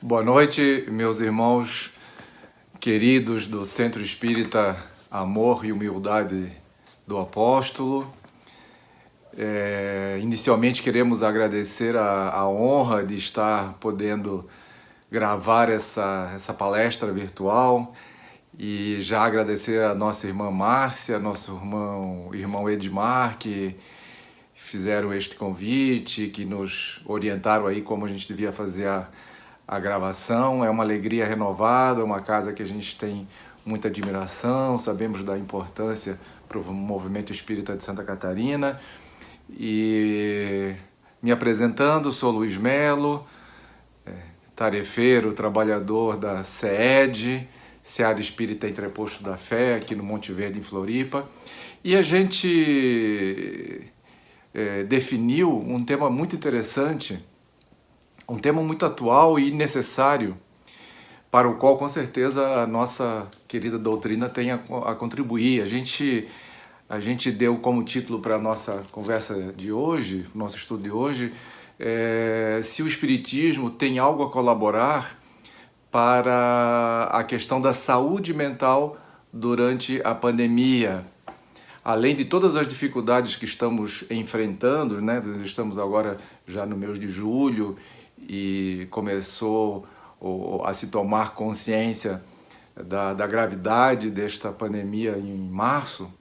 Boa noite, meus irmãos queridos do Centro Espírita Amor e Humildade do Apóstolo. Inicialmente queremos agradecer a honra de estar podendo gravar essa palestra virtual e já agradecer a nossa irmã Márcia, nosso irmão Edmar, que fizeram este convite, que nos orientaram aí como a gente devia fazer a gravação. É uma alegria renovada, uma casa que a gente tem muita admiração, sabemos da importância para o movimento espírita de Santa Catarina. E me apresentando, sou Luiz Melo, tarefeiro, trabalhador da SEED, Seara Espírita Entreposto da Fé, aqui no Monte Verde, em Floripa. E a gente definiu um tema muito interessante, um tema muito atual e necessário, para o qual com certeza a nossa querida doutrina tem a contribuir. A gente deu como título para a nossa conversa de hoje, nosso estudo de hoje, se o Espiritismo tem algo a colaborar para a questão da saúde mental durante a pandemia. Além de todas as dificuldades que estamos enfrentando, né? Estamos agora já no mês de julho e começou a se tomar consciência da gravidade desta pandemia em março.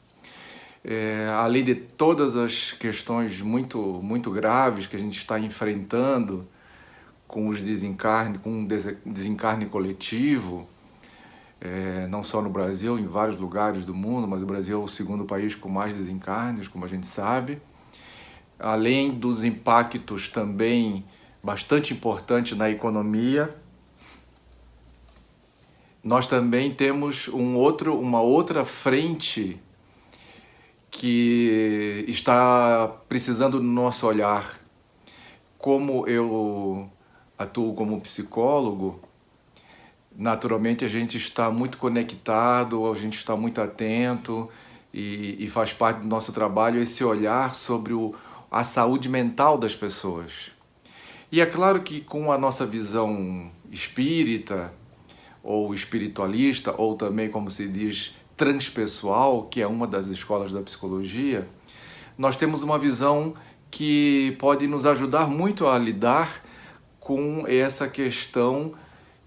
Além de todas as questões muito graves que a gente está enfrentando com os desencarne, com um desencarne coletivo, não só no Brasil, em vários lugares do mundo, mas o Brasil é o segundo país com mais desencarnes, como a gente sabe. Além dos impactos também bastante importantes na economia, nós também temos uma outra frente que está precisando do nosso olhar. Como eu atuo como psicólogo, naturalmente a gente está muito conectado, a gente está muito atento e faz parte do nosso trabalho esse olhar sobre a saúde mental das pessoas. E é claro que com a nossa visão espírita, ou espiritualista, ou também, como se diz, transpessoal, que é uma das escolas da psicologia, nós temos uma visão que pode nos ajudar muito a lidar com essa questão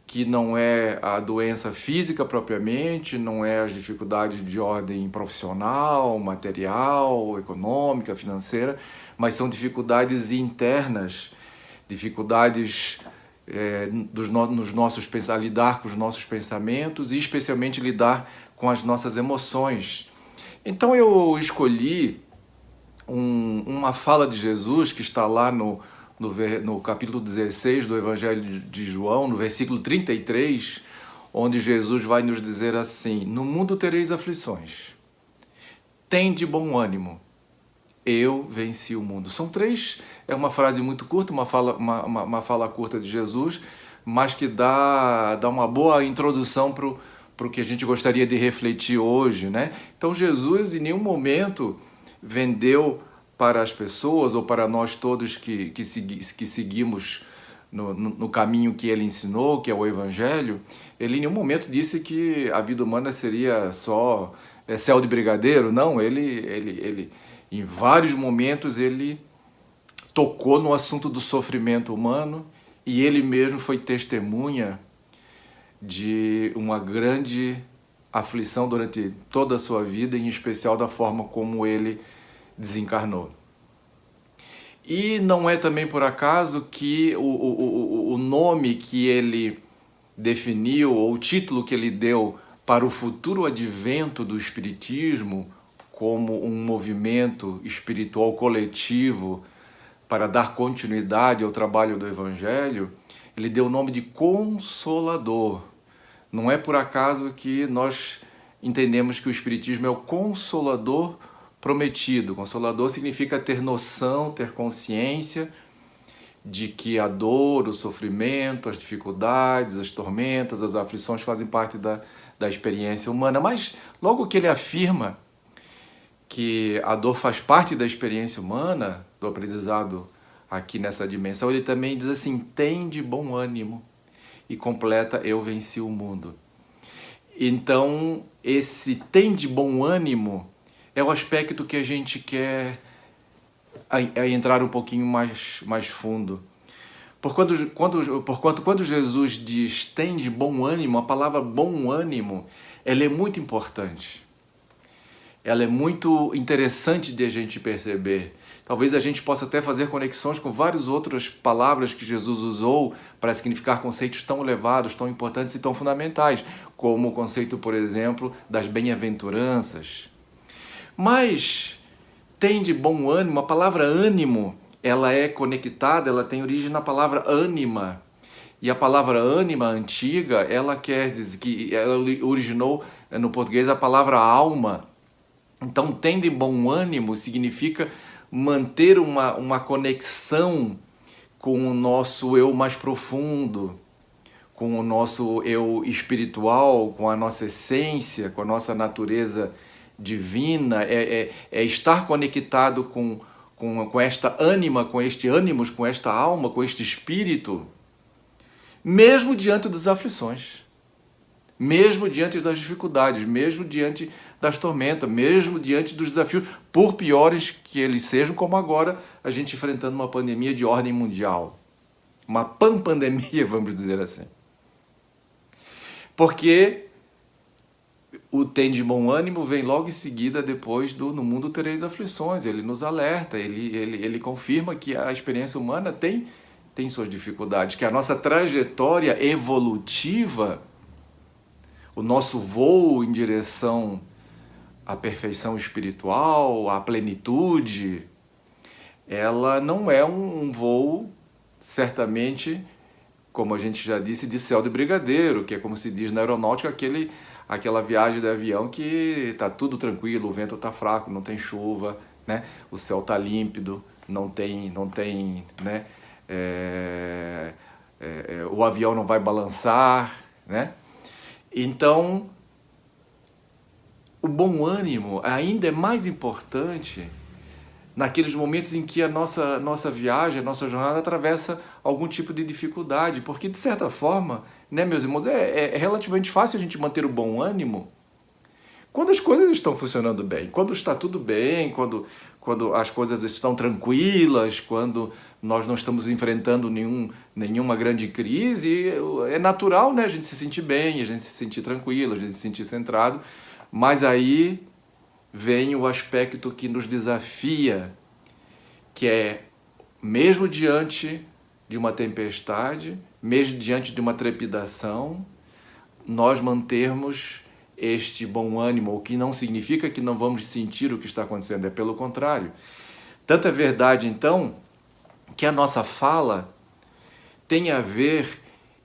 que não é a doença física propriamente, não é as dificuldades de ordem profissional, material, econômica, financeira, mas são dificuldades internas, dificuldades lidar com os nossos pensamentos e especialmente lidar com as nossas emoções. Então eu escolhi uma fala de Jesus que está lá no capítulo 16 do Evangelho de João, no versículo 33, onde Jesus vai nos dizer assim: no mundo tereis aflições, tende bom ânimo, eu venci o mundo. São três, é uma frase muito curta, uma fala curta de Jesus, mas que dá uma boa introdução para o que a gente gostaria de refletir hoje, né? Então Jesus em nenhum momento vendeu para as pessoas ou para nós todos que seguimos no caminho que ele ensinou, que é o Evangelho, ele em nenhum momento disse que a vida humana seria só céu de brigadeiro. Não, ele em vários momentos ele tocou no assunto do sofrimento humano e ele mesmo foi testemunha de uma grande aflição durante toda a sua vida, em especial da forma como ele desencarnou. E não é também por acaso que o nome que ele definiu, ou o título que ele deu para o futuro advento do Espiritismo, como um movimento espiritual coletivo para dar continuidade ao trabalho do Evangelho, ele deu o nome de Consolador. Não é por acaso que nós entendemos que o Espiritismo é o Consolador prometido. Consolador significa ter noção, ter consciência de que a dor, o sofrimento, as dificuldades, as tormentas, as aflições fazem parte da experiência humana. Mas logo que ele afirma que a dor faz parte da experiência humana, do aprendizado aqui nessa dimensão, ele também diz assim: tende bom ânimo. e completa eu venci o mundo. Então, esse tem de bom ânimo é o aspecto que a gente quer entrar um pouquinho mais fundo. Porquanto quando Jesus diz tem de bom ânimo, a palavra bom ânimo, ela é muito importante. Ela é muito interessante de a gente perceber. Talvez a gente possa até fazer conexões com várias outras palavras que Jesus usou para significar conceitos tão elevados, tão importantes e tão fundamentais, como o conceito, por exemplo, das bem-aventuranças. Mas tem de bom ânimo, a palavra ânimo, ela é conectada, ela tem origem na palavra ânima. E a palavra ânima antiga, ela quer dizer que ela originou no português a palavra alma. Então, tem de bom ânimo significa manter uma conexão com o nosso eu mais profundo, com o nosso eu espiritual, com a nossa essência, com a nossa natureza divina, é estar conectado com esta ânima, com este ânimos, com esta alma, com este espírito, mesmo diante das aflições, mesmo diante das dificuldades, mesmo diante das tormentas, mesmo diante dos desafios, por piores que eles sejam, como agora a gente enfrentando uma pandemia de ordem mundial. Uma pandemia, vamos dizer assim. Porque o tem de bom ânimo vem logo em seguida, depois do no mundo tereis aflições. Ele nos alerta, ele confirma que a experiência humana tem suas dificuldades, que a nossa trajetória evolutiva, o nosso voo em direção à perfeição espiritual, à plenitude, ela não é um voo, certamente, como a gente já disse, de céu de brigadeiro, que é como se diz na aeronáutica, aquela viagem de avião que está tudo tranquilo, o vento está fraco, não tem chuva, né? O céu está límpido, não tem né? O avião não vai balançar, né? Então, o bom ânimo ainda é mais importante naqueles momentos em que a nossa viagem, a nossa jornada atravessa algum tipo de dificuldade, porque de certa forma, né, meus irmãos, é relativamente fácil a gente manter o bom ânimo quando as coisas estão funcionando bem, quando está tudo bem, quando as coisas estão tranquilas, quando nós não estamos enfrentando nenhuma grande crise. É natural, né, a gente se sentir bem, a gente se sentir tranquilo, a gente se sentir centrado, mas aí vem o aspecto que nos desafia, que é, mesmo diante de uma tempestade, mesmo diante de uma trepidação, nós mantermos este bom ânimo, o que não significa que não vamos sentir o que está acontecendo, é pelo contrário. Tanto é verdade, então, que a nossa fala tem a ver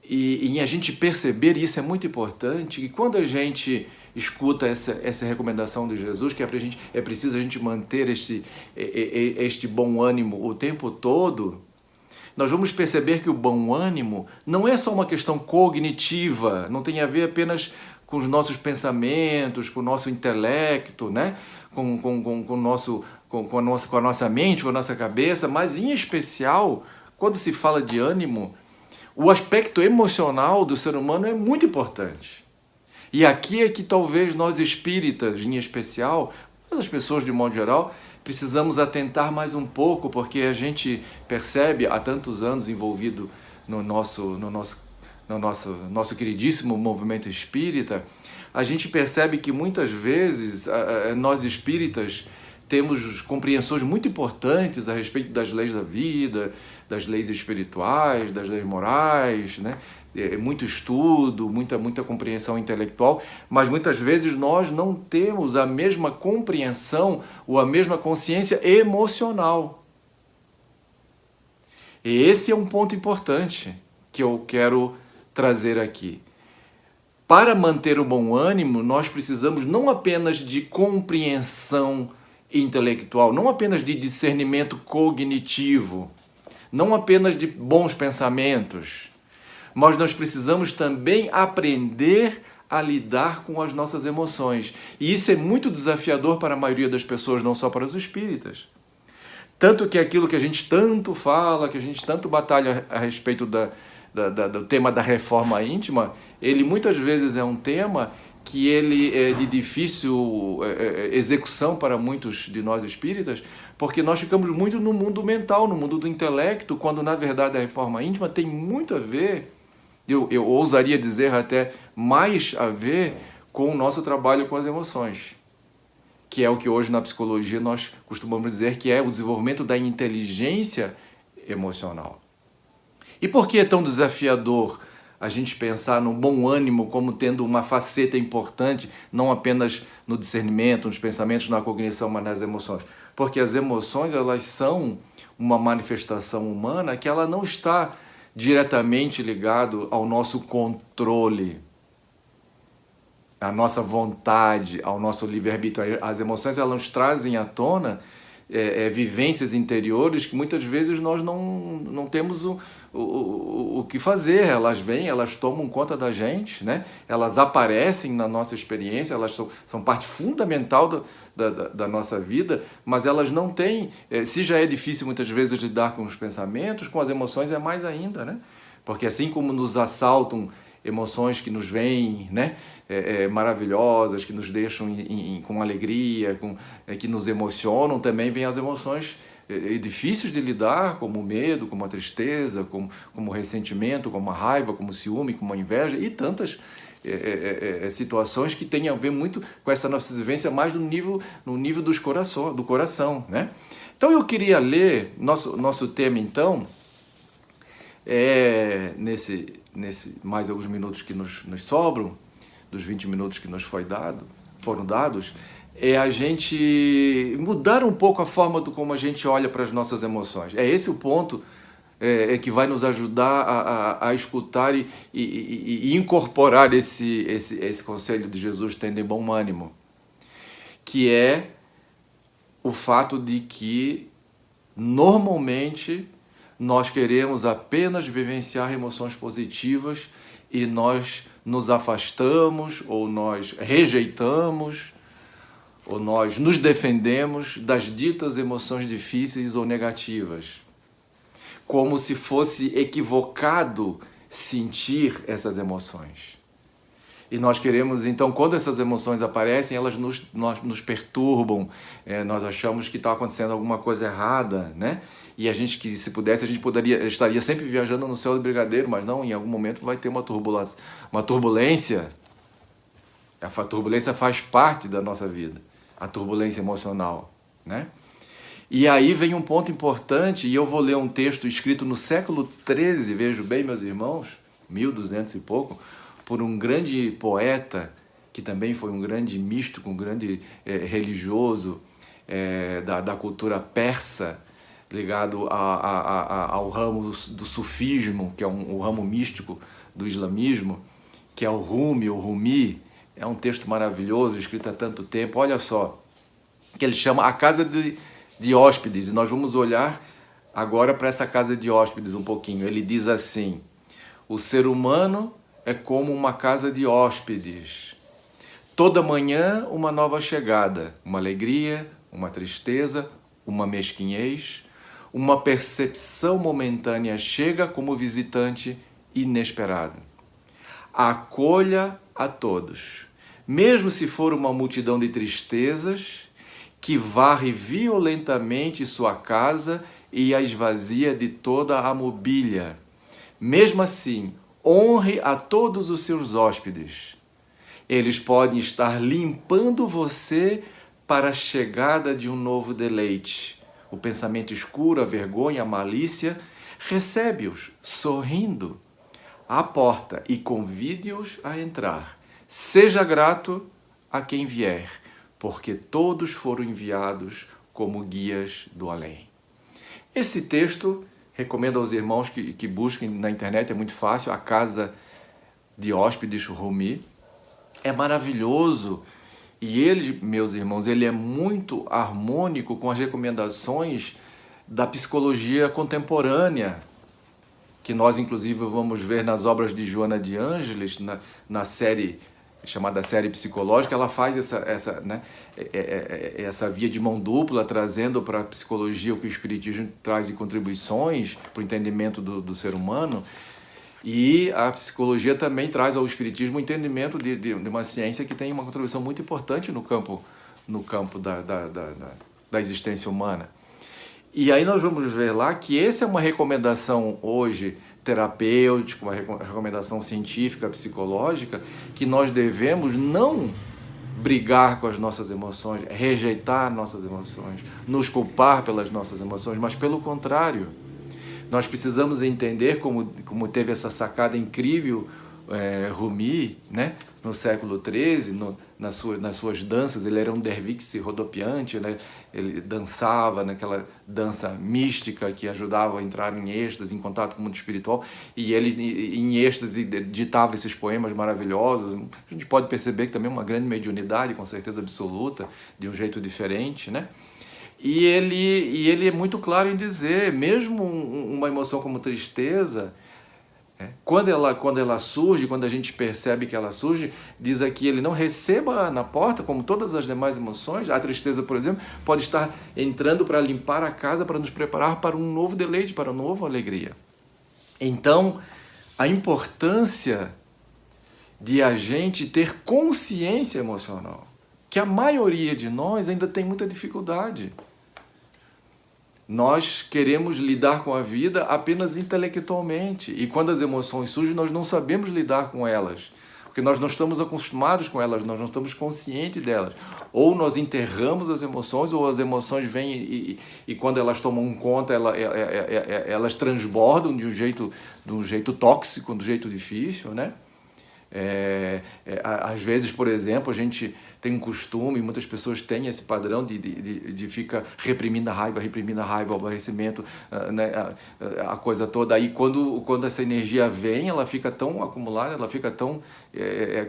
em a gente perceber, e isso é muito importante, que quando a gente escuta essa recomendação de Jesus, que é preciso a gente manter este bom ânimo o tempo todo, nós vamos perceber que o bom ânimo não é só uma questão cognitiva, não tem a ver apenas com os nossos pensamentos, com o nosso intelecto, né? com a nossa mente, com a nossa cabeça, mas em especial, quando se fala de ânimo, o aspecto emocional do ser humano é muito importante. E aqui é que talvez nós espíritas, em especial, mas as pessoas de modo geral, precisamos atentar mais um pouco, porque a gente percebe há tantos anos envolvido no nosso queridíssimo movimento espírita, a gente percebe que muitas vezes nós espíritas temos compreensões muito importantes a respeito das leis da vida, das leis espirituais, das leis morais, né? Muito estudo, muita compreensão intelectual, mas muitas vezes nós não temos a mesma compreensão ou a mesma consciência emocional. E esse é um ponto importante que eu quero trazer aqui. Para manter o bom ânimo, nós precisamos não apenas de compreensão intelectual, não apenas de discernimento cognitivo, não apenas de bons pensamentos, mas nós precisamos também aprender a lidar com as nossas emoções. E isso é muito desafiador para a maioria das pessoas, não só para os espíritas. Tanto que aquilo que a gente tanto fala, que a gente tanto batalha a respeito do tema da reforma íntima, ele muitas vezes é um tema que ele é de difícil execução para muitos de nós espíritas, porque nós ficamos muito no mundo mental, no mundo do intelecto, quando na verdade a reforma íntima tem muito a ver, eu ousaria dizer até mais a ver com o nosso trabalho com as emoções, que é o que hoje na psicologia nós costumamos dizer que é o desenvolvimento da inteligência emocional. E por que é tão desafiador a gente pensar no bom ânimo como tendo uma faceta importante, não apenas no discernimento, nos pensamentos, na cognição, mas nas emoções? Porque as emoções, elas são uma manifestação humana que ela não está diretamente ligado ao nosso controle, à nossa vontade, ao nosso livre-arbítrio. As emoções, elas nos trazem à tona vivências interiores que muitas vezes nós não temos o que fazer. Elas vêm, elas tomam conta da gente, né? Elas aparecem na nossa experiência, elas são parte fundamental da nossa vida, mas elas não têm, se já é difícil muitas vezes lidar com os pensamentos, com as emoções é mais ainda, né? Porque assim como nos assaltam emoções que nos vêm, né? Maravilhosas, que nos deixam com alegria, que nos emocionam, também vêm as emoções difíceis de lidar, como o medo, como a tristeza, como o ressentimento, como a raiva, como o ciúme, como a inveja e tantas situações que têm a ver muito com essa nossa vivência mais no nível do coração, né? Então eu queria ler, nosso tema então, nesse mais alguns minutos que nos sobram, dos 20 minutos que nos foram dados, é a gente mudar um pouco a forma como a gente olha para as nossas emoções. É esse o ponto que vai nos ajudar a escutar e incorporar esse conselho de Jesus, tendo bom ânimo, que é o fato de que, normalmente, nós queremos apenas vivenciar emoções positivas e nós nos afastamos, ou nós rejeitamos, ou nós nos defendemos das ditas emoções difíceis ou negativas. Como se fosse equivocado sentir essas emoções. E nós queremos, então, quando essas emoções aparecem, elas nos perturbam, nós achamos que está acontecendo alguma coisa errada, né? E a gente, que se pudesse, a gente estaria sempre viajando no céu do brigadeiro, mas não, em algum momento vai ter uma turbulência. A turbulência faz parte da nossa vida, a turbulência emocional, né? E aí vem um ponto importante, e eu vou ler um texto escrito no século XIII, vejo bem, meus irmãos, 1200 e pouco, por um grande poeta, que também foi um grande místico, um grande religioso da cultura persa, ligado ao ramo do sufismo, que é o ramo místico do islamismo, que é o Rumi. É um texto maravilhoso, escrito há tanto tempo. Olha só, que ele chama A Casa de Hóspedes, e nós vamos olhar agora para essa casa de hóspedes um pouquinho. Ele diz assim: o ser humano é como uma casa de hóspedes. Toda manhã uma nova chegada, uma alegria, uma tristeza, uma mesquinhez, uma percepção momentânea chega como visitante inesperado. Acolha a todos, mesmo se for uma multidão de tristezas, que varre violentamente sua casa e a esvazia de toda a mobília. Mesmo assim, honre a todos os seus hóspedes. Eles podem estar limpando você para a chegada de um novo deleite. O pensamento escuro, a vergonha, a malícia, recebe-os sorrindo à porta e convide-os a entrar. Seja grato a quem vier, porque todos foram enviados como guias do além. Esse texto, recomendo aos irmãos que busquem na internet, é muito fácil, A Casa de Hóspedes Rumi. É maravilhoso. E ele, meus irmãos, ele é muito harmônico com as recomendações da psicologia contemporânea, que nós, inclusive, vamos ver nas obras de Joana de Ângeles, na série chamada série psicológica. Ela faz essa via de mão dupla, trazendo para a psicologia o que o espiritismo traz de contribuições para o entendimento do ser humano. E a psicologia também traz ao espiritismo o entendimento de uma ciência que tem uma contribuição muito importante no campo da existência humana. E aí nós vamos ver lá que essa é uma recomendação hoje terapêutica, uma recomendação científica, psicológica, que nós devemos não brigar com as nossas emoções, rejeitar nossas emoções, nos culpar pelas nossas emoções, mas pelo contrário, nós precisamos entender como teve essa sacada incrível Rumi, né? No século XIII, nas suas danças, ele era um dervixe rodopiante, né? Ele dançava naquela dança mística que ajudava a entrar em êxtase, em contato com o mundo espiritual, e ele, em êxtase, ditava esses poemas maravilhosos. A gente pode perceber que também uma grande mediunidade, com certeza absoluta, de um jeito diferente, né? E ele é muito claro em dizer, mesmo uma emoção como tristeza, quando ela surge, quando a gente percebe que ela surge, diz aqui, ele não receba na porta, como todas as demais emoções. A tristeza, por exemplo, pode estar entrando para limpar a casa, para nos preparar para um novo deleite, para uma nova alegria. Então, a importância de a gente ter consciência emocional, que a maioria de nós ainda tem muita dificuldade. Nós queremos lidar com a vida apenas intelectualmente, e quando as emoções surgem, nós não sabemos lidar com elas, porque nós não estamos acostumados com elas, nós não estamos conscientes delas. Ou nós enterramos as emoções, ou as emoções vêm e quando elas tomam conta, elas transbordam de um jeito tóxico, de um jeito difícil, né? Às vezes, por exemplo, a gente tem um costume, muitas pessoas têm esse padrão de ficar reprimindo a raiva, o aborrecimento, né, a coisa toda. Aí quando essa energia vem, ela fica tão acumulada, ela fica tão,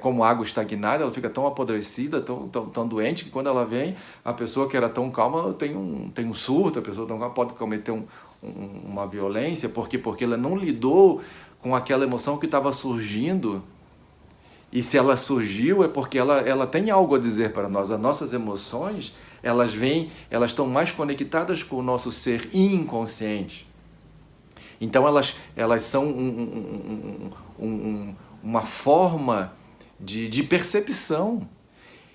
como água estagnada, ela fica tão apodrecida, tão doente, que quando ela vem, a pessoa que era tão calma tem um surto, a pessoa tão calma pode cometer uma violência, porque ela não lidou com aquela emoção que estava surgindo. E se ela surgiu é porque ela tem algo a dizer para nós. As nossas emoções, elas estão mais conectadas com o nosso ser inconsciente. Então elas são uma forma de percepção.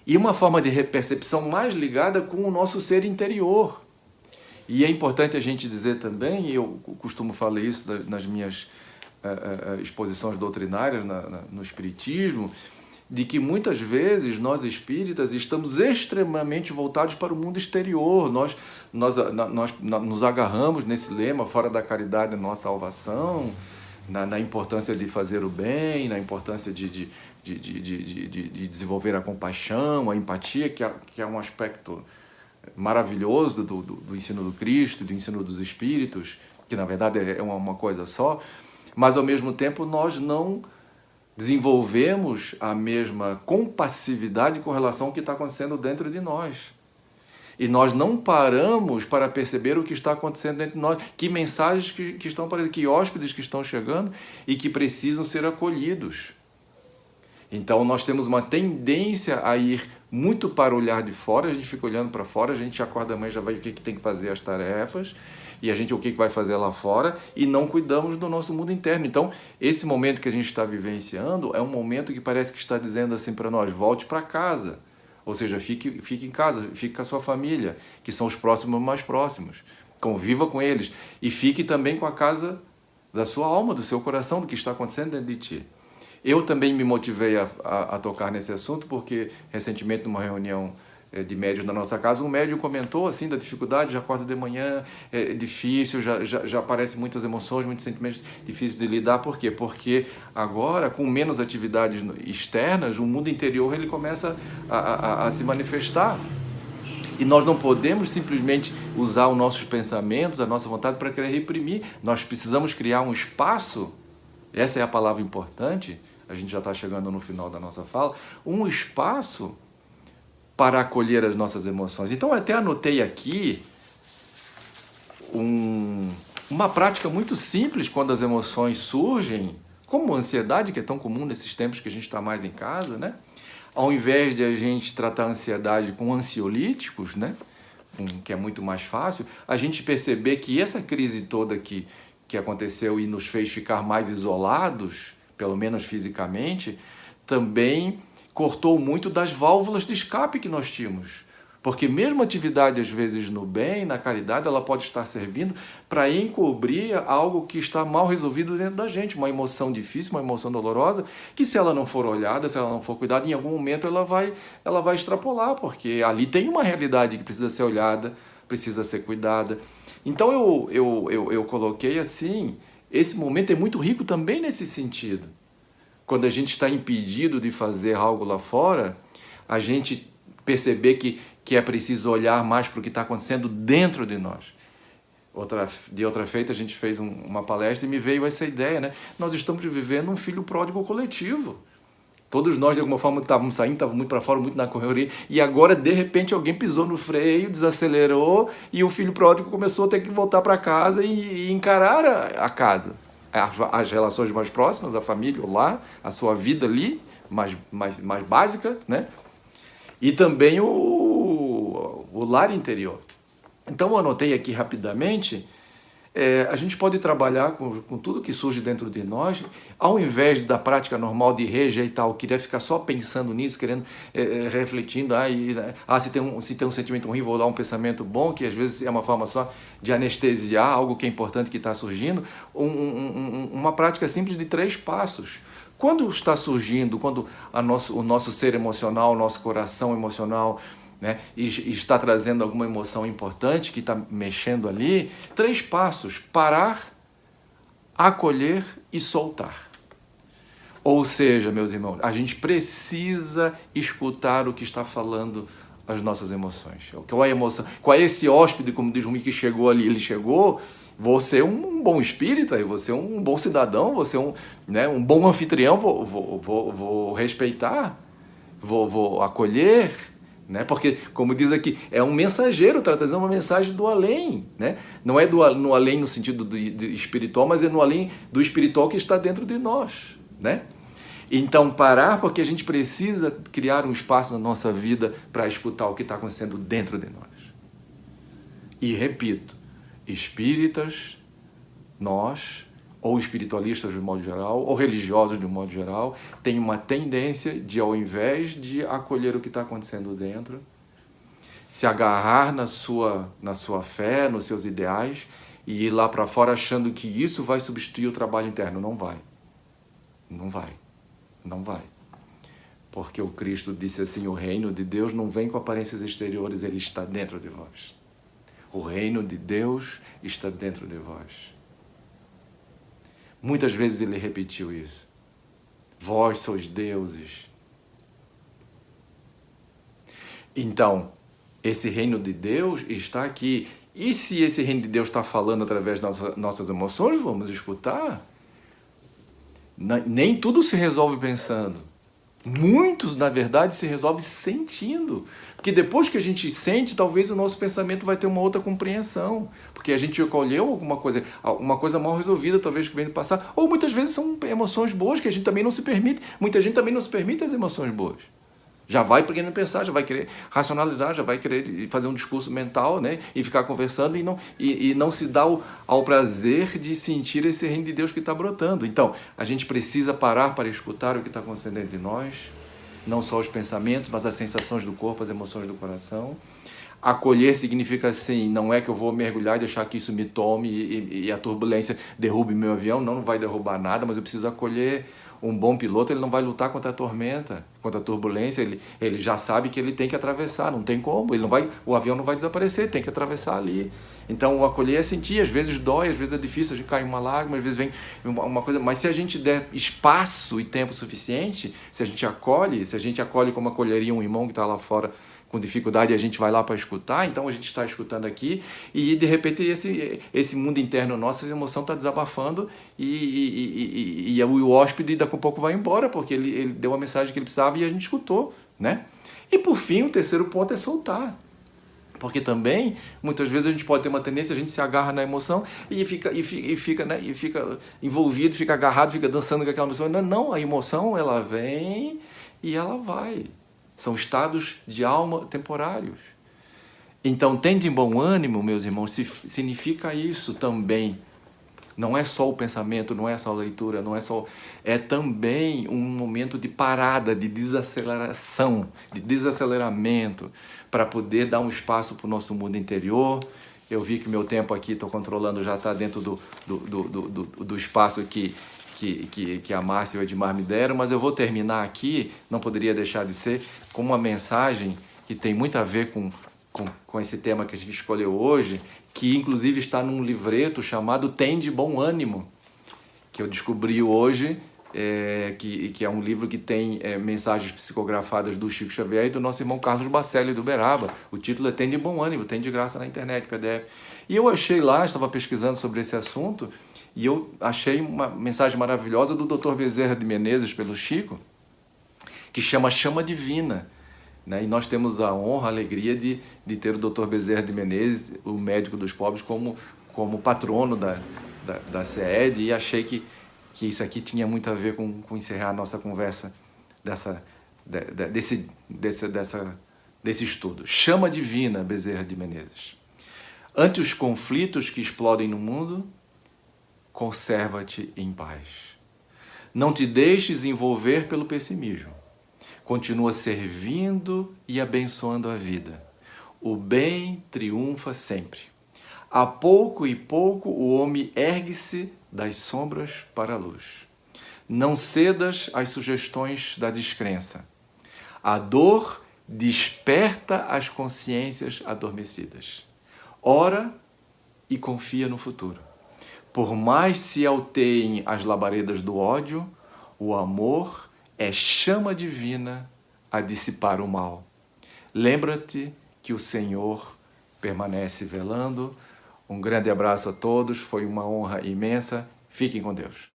E uma forma de percepção mais ligada com o nosso ser interior. E é importante a gente dizer também, e eu costumo falar isso nas minhas exposições doutrinárias no Espiritismo, de que muitas vezes nós espíritas estamos extremamente voltados para o mundo exterior. Nós nos agarramos nesse lema, fora da caridade, nossa salvação, na importância de fazer o bem, na importância de desenvolver a compaixão, a empatia, que é um aspecto maravilhoso do ensino do Cristo, do ensino dos Espíritos, que na verdade é uma coisa só. Mas, ao mesmo tempo, nós não desenvolvemos a mesma compassividade com relação ao que está acontecendo dentro de nós. E nós não paramos para perceber o que está acontecendo dentro de nós, que mensagens que estão aparecendo, que hóspedes que estão chegando e que precisam ser acolhidos. Então, nós temos uma tendência a ir muito para o olhar de fora, a gente fica olhando para fora, a gente acorda amanhã, já vai o que tem que fazer as tarefas, e a gente o que vai fazer lá fora, e não cuidamos do nosso mundo interno. Então, esse momento que a gente está vivenciando é um momento que parece que está dizendo assim para nós, volte para casa. Ou seja, fique em casa, fique com a sua família, que são os próximos mais próximos. Conviva com eles. E fique também com a casa da sua alma, do seu coração, do que está acontecendo dentro de ti. Eu também me motivei a tocar nesse assunto, porque recentemente numa reunião de médios da nossa casa, um médium comentou assim da dificuldade, já acorda de manhã, é difícil, já aparecem muitas emoções, muitos sentimentos difíceis de lidar. Por quê? Porque agora, com menos atividades externas, o mundo interior ele começa a se manifestar. E nós não podemos simplesmente usar os nossos pensamentos, a nossa vontade para querer reprimir. Nós precisamos criar um espaço, essa é a palavra importante, a gente já está chegando no final da nossa fala, um espaço para acolher as nossas emoções. Então, eu até anotei aqui uma prática muito simples quando as emoções surgem, como a ansiedade, que é tão comum nesses tempos que a gente está mais em casa, né? Ao invés de a gente tratar a ansiedade com ansiolíticos, né? Que é muito mais fácil, a gente perceber que essa crise toda que que aconteceu e nos fez ficar mais isolados, pelo menos fisicamente, também cortou muito das válvulas de escape que nós tínhamos. Porque mesmo a atividade, às vezes, no bem, na caridade, ela pode estar servindo para encobrir algo que está mal resolvido dentro da gente, uma emoção difícil, uma emoção dolorosa, que se ela não for olhada, se ela não for cuidada, em algum momento ela vai extrapolar, porque ali tem uma realidade que precisa ser olhada, precisa ser cuidada. Então eu coloquei assim, esse momento é muito rico também nesse sentido. Quando a gente está impedido de fazer algo lá fora, a gente perceber que é preciso olhar mais para o que está acontecendo dentro de nós. De outra feita, a gente fez uma palestra e me veio essa ideia, né? Nós estamos vivendo um filho pródigo coletivo. Todos nós, de alguma forma, estávamos saindo, estávamos muito para fora, muito na correria, e agora, de repente, alguém pisou no freio, desacelerou, e o filho pródigo começou a ter que voltar para casa e encarar a casa. As relações mais próximas, a família, o lar, a sua vida ali, mais básica, né? E também o lar interior. Então, eu anotei aqui rapidamente, a gente pode trabalhar com tudo que surge dentro de nós, ao invés da prática normal de rejeitar o que querer ficar só pensando nisso, querendo, refletindo, se tem um sentimento ruim, vou dar um pensamento bom, que às vezes é uma forma só de anestesiar algo que é importante que está surgindo, uma prática simples de 3 passos. Quando está surgindo, quando o nosso ser emocional, o nosso coração emocional, né, e está trazendo alguma emoção importante que está mexendo ali, 3 passos: parar, acolher e soltar. Ou seja, meus irmãos, a gente precisa escutar o que está falando as nossas emoções. Qual é a emoção? Qual é esse hóspede, como diz Rumi, que chegou ali? Ele chegou, vou ser um bom espírita, eu vou ser um bom cidadão, vou ser um bom anfitrião, vou respeitar, vou acolher, né? Porque, como diz aqui, é um mensageiro, está trazendo uma mensagem do além, né? Não é no além no sentido de espiritual, mas é no além do espiritual que está dentro de nós, né? Então, parar, porque a gente precisa criar um espaço na nossa vida para escutar o que está acontecendo dentro de nós. E repito, espíritas, nós, ou espiritualistas de um modo geral, ou religiosos de um modo geral, têm uma tendência de, ao invés de acolher o que está acontecendo dentro, se agarrar na sua fé, nos seus ideais, e ir lá para fora achando que isso vai substituir o trabalho interno. Não vai. Não vai. Não vai. Porque o Cristo disse assim, o reino de Deus não vem com aparências exteriores, ele está dentro de vós. O reino de Deus está dentro de vós. Muitas vezes ele repetiu isso. Vós sois deuses. Então, esse reino de Deus está aqui. E se esse reino de Deus está falando através das nossas emoções, vamos escutar. Nem tudo se resolve pensando. Muitos, na verdade, se resolve sentindo. Porque depois que a gente sente, talvez o nosso pensamento vai ter uma outra compreensão. Porque a gente acolheu alguma coisa, uma coisa mal resolvida, talvez que vem do passado. Ou muitas vezes são emoções boas que a gente também não se permite. Muita gente também não se permite as emoções boas. Já vai querendo pensar, já vai querer racionalizar, já vai querer fazer um discurso mental, né? E ficar conversando e não se dá ao prazer de sentir esse reino de Deus que está brotando. Então, a gente precisa parar para escutar o que está acontecendo entre nós, não só os pensamentos, mas as sensações do corpo, as emoções do coração. Acolher significa assim, não é que eu vou mergulhar e deixar que isso me tome e a turbulência derrube meu avião, não vai derrubar nada, mas eu preciso acolher. Um bom piloto, ele não vai lutar contra a tormenta, contra a turbulência, ele já sabe que ele tem que atravessar, não tem como, o avião não vai desaparecer, tem que atravessar ali. Então, o acolher é sentir, às vezes dói, às vezes é difícil, a gente cai uma lágrima, às vezes vem uma coisa, mas se a gente der espaço e tempo suficiente, se a gente acolhe como acolheria um irmão que está lá fora com dificuldade, a gente vai lá para escutar, então a gente está escutando aqui e de repente esse mundo interno nosso, essa emoção está desabafando e o hóspede daqui a pouco vai embora, porque ele deu a mensagem que ele precisava e a gente escutou, né? E por fim, o terceiro ponto é soltar. Porque também, muitas vezes a gente pode ter uma tendência, a gente se agarra na emoção e fica envolvido, fica agarrado, fica dançando com aquela emoção. Não, a emoção ela vem e ela vai. São estados de alma temporários. Então, tende em bom ânimo, meus irmãos, significa isso também. Não é só o pensamento, não é só a leitura, não é só... É também um momento de parada, de desaceleração, de desaceleramento, para poder dar um espaço para o nosso mundo interior. Eu vi que meu tempo aqui, estou controlando, já está dentro do espaço que a Márcia e o Edmar me deram, mas eu vou terminar aqui, não poderia deixar de ser, com uma mensagem que tem muito a ver com esse tema que a gente escolheu hoje, que inclusive está num livreto chamado Tem de Bom Ânimo, que eu descobri hoje, que é um livro que tem mensagens psicografadas do Chico Xavier e do nosso irmão Carlos Bacelli, do Uberaba. O título é Tem de Bom Ânimo, tem de graça na internet, PDF. E eu achei lá, estava pesquisando sobre esse assunto, e eu achei uma mensagem maravilhosa do Dr. Bezerra de Menezes, pelo Chico, que chama Chama Divina. Né? E nós temos a honra, a alegria de ter o Dr. Bezerra de Menezes, o médico dos pobres, como patrono da CED, e achei que isso aqui tinha muito a ver com encerrar a nossa conversa desse estudo. Chama Divina, Bezerra de Menezes. Ante os conflitos que explodem no mundo, conserva-te em paz. Não te deixes envolver pelo pessimismo. Continua servindo e abençoando a vida. O bem triunfa sempre. A pouco e pouco o homem ergue-se das sombras para a luz. Não cedas às sugestões da descrença. A dor desperta as consciências adormecidas. Ora e confia no futuro. Por mais se alteiem as labaredas do ódio, o amor é chama divina a dissipar o mal. Lembra-te que o Senhor permanece velando. Um grande abraço a todos, foi uma honra imensa. Fiquem com Deus.